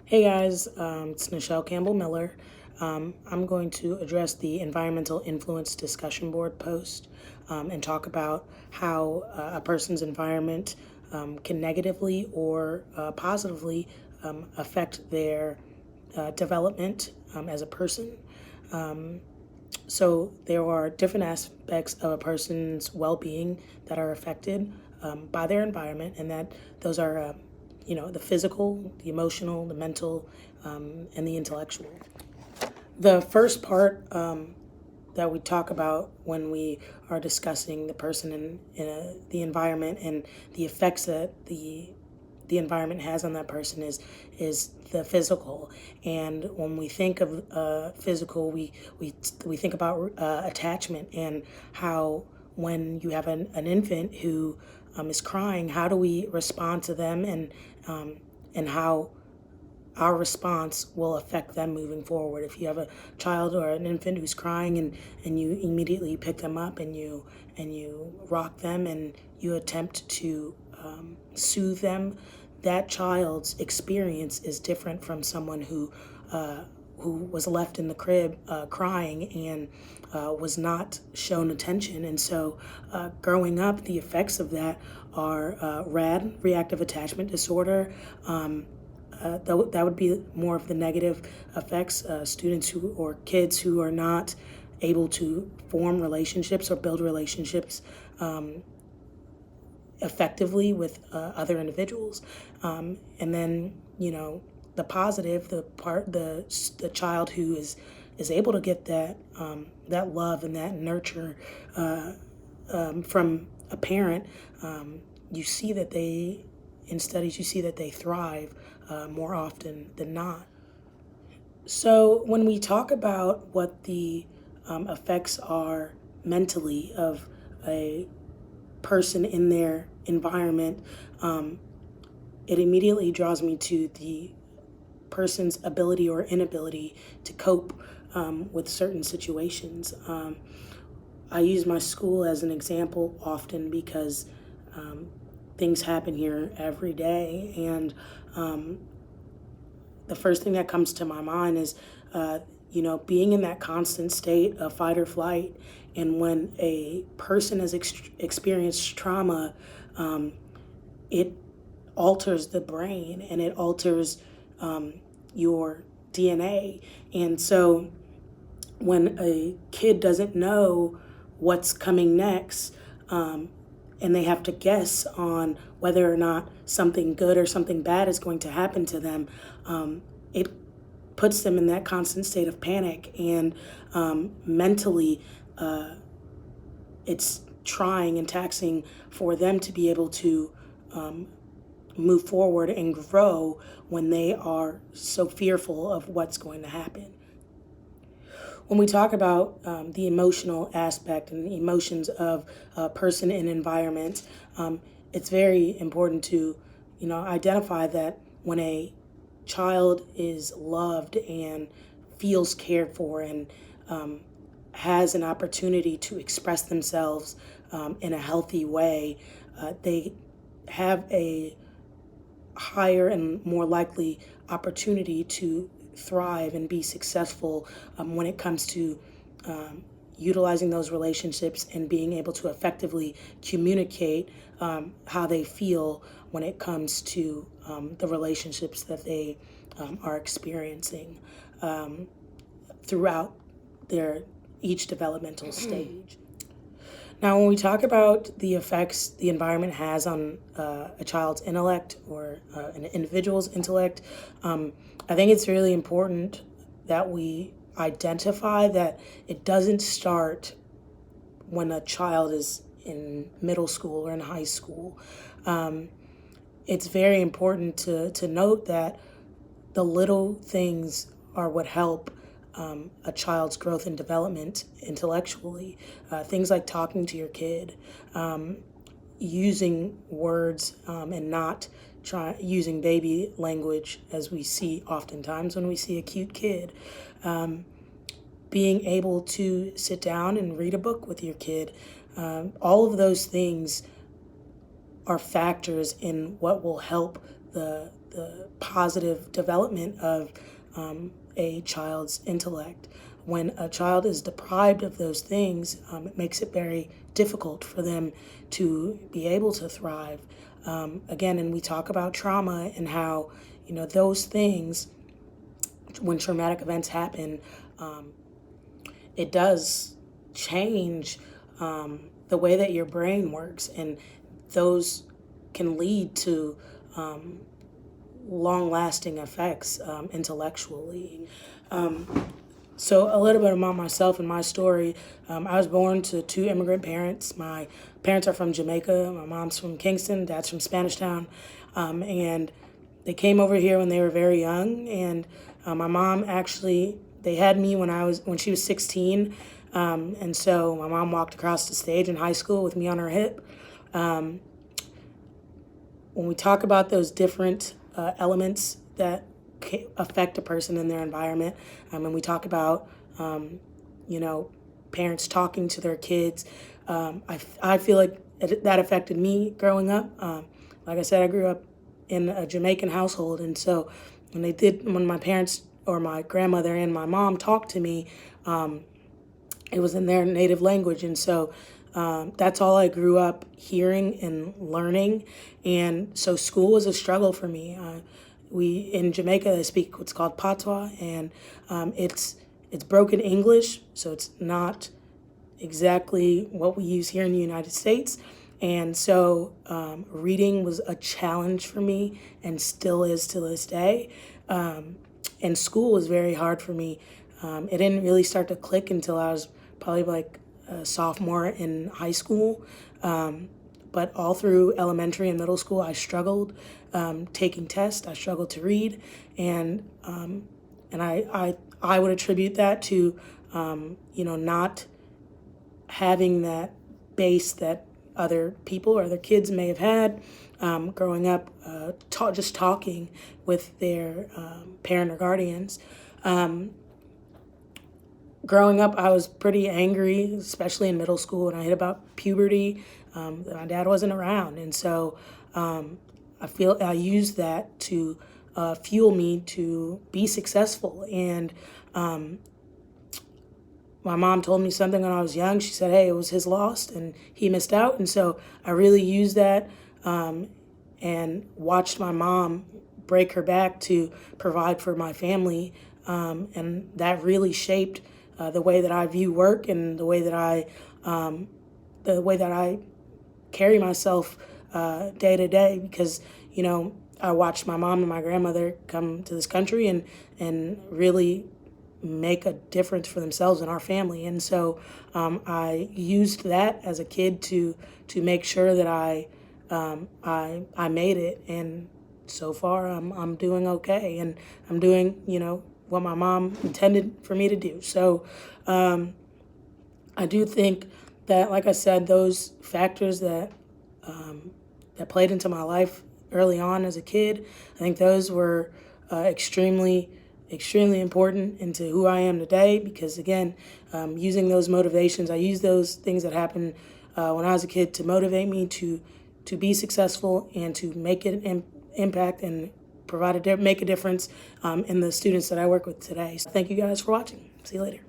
Hey guys, it's Nichelle Campbell-Miller. I'm going to address the environmental influence discussion board post and talk about how a person's environment can negatively or positively affect their development as a person. So there are different aspects of a person's well-being that are affected by their environment, and that those are, the physical, the emotional, the mental, and the intellectual. The first part that we talk about when we are discussing the person in the environment and the effects that the environment has on that person is the physical. And when we think of physical, we think about attachment, and how when you have an infant who is crying, how do we respond to them, and how our response will affect them moving forward. If you have a child or an infant who's crying, and you immediately pick them up and you rock them and you attempt to soothe them, that child's experience is different from someone who was left in the crib crying and was not shown attention. And so growing up, the effects of that are RAD, reactive attachment disorder. That would be more of the negative effects. Students who or kids who are not able to form relationships or build relationships effectively with other individuals. And then, the positive, the child who is able to get that love and that nurture from a parent. You see that in studies, you see that they thrive more often than not. So when we talk about what the effects are mentally of a person in their environment, it immediately draws me to the person's ability or inability to cope with certain situations. I use my school as an example often because things happen here every day, and the first thing that comes to my mind is, being in that constant state of fight or flight. And when a person has experienced trauma, it alters the brain and it alters your DNA. And so when a kid doesn't know what's coming next, and they have to guess on whether or not something good or something bad is going to happen to them, it puts them in that constant state of panic. And mentally, it's trying and taxing for them to be able to move forward and grow when they are so fearful of what's going to happen. When we talk about the emotional aspect and the emotions of a person and environment, it's very important to, identify that when a child is loved and feels cared for and has an opportunity to express themselves in a healthy way, they have a higher and more likely opportunity to thrive and be successful when it comes to utilizing those relationships and being able to effectively communicate how they feel when it comes to the relationships that they are experiencing throughout their each developmental stage. Now, when we talk about the effects the environment has on a child's intellect or an individual's intellect, I think it's really important that we identify that it doesn't start when a child is in middle school or in high school. It's very important to note that the little things are what help a child's growth and development intellectually. Things like talking to your kid, using words and not using baby language, as we see oftentimes when we see a cute kid. Being able to sit down and read a book with your kid. All of those things are factors in what will help the positive development of a child's intellect. When a child is deprived of those things, it makes it very difficult for them to be able to thrive. Again, and we talk about trauma and how, those things, when traumatic events happen, it does change the way that your brain works, and those can lead to long-lasting effects intellectually. So a little bit about myself and my story. I was born to two immigrant parents. My parents are from Jamaica. My mom's from Kingston, dad's from Spanish Town. And they came over here when they were very young. And my mom actually, they had me when she was 16. And so my mom walked across the stage in high school with me on her hip. When we talk about those different elements that affect a person in their environment, and we talk about, parents talking to their kids, I feel like that affected me growing up. Like I said, I grew up in a Jamaican household, and so when my parents or my grandmother and my mom talked to me, it was in their native language, and so that's all I grew up hearing and learning. And so school was a struggle for me. In Jamaica, they speak what's called patois, and it's broken English, so it's not exactly what we use here in the United States. And so reading was a challenge for me and still is to this day. And school was very hard for me. It didn't really start to click until I was probably like a sophomore in high school. But all through elementary and middle school, I struggled taking tests. I struggled to read, and I would attribute that to not having that base that other people or other kids may have had growing up, just talking with their parent or guardians. Growing up, I was pretty angry, especially in middle school, when I hit about puberty. My dad wasn't around, and so I feel I used that to fuel me to be successful. And my mom told me something when I was young. She said, hey, it was his loss and he missed out. And so I really used that and watched my mom break her back to provide for my family. And that really shaped the way that I view work and the way that I carry myself day to day, because I watched my mom and my grandmother come to this country and really make a difference for themselves and our family. And so I used that as a kid to make sure that I made it. And so far I'm doing okay, and I'm doing what my mom intended for me to do. So I do think that, like I said, those factors that played into my life early on as a kid, I think those were extremely important into who I am today, because again, using those motivations, I use those things that happened when I was a kid to motivate me to be successful and to make an impact and make a difference in the students that I work with today. So thank you guys for watching. See you later.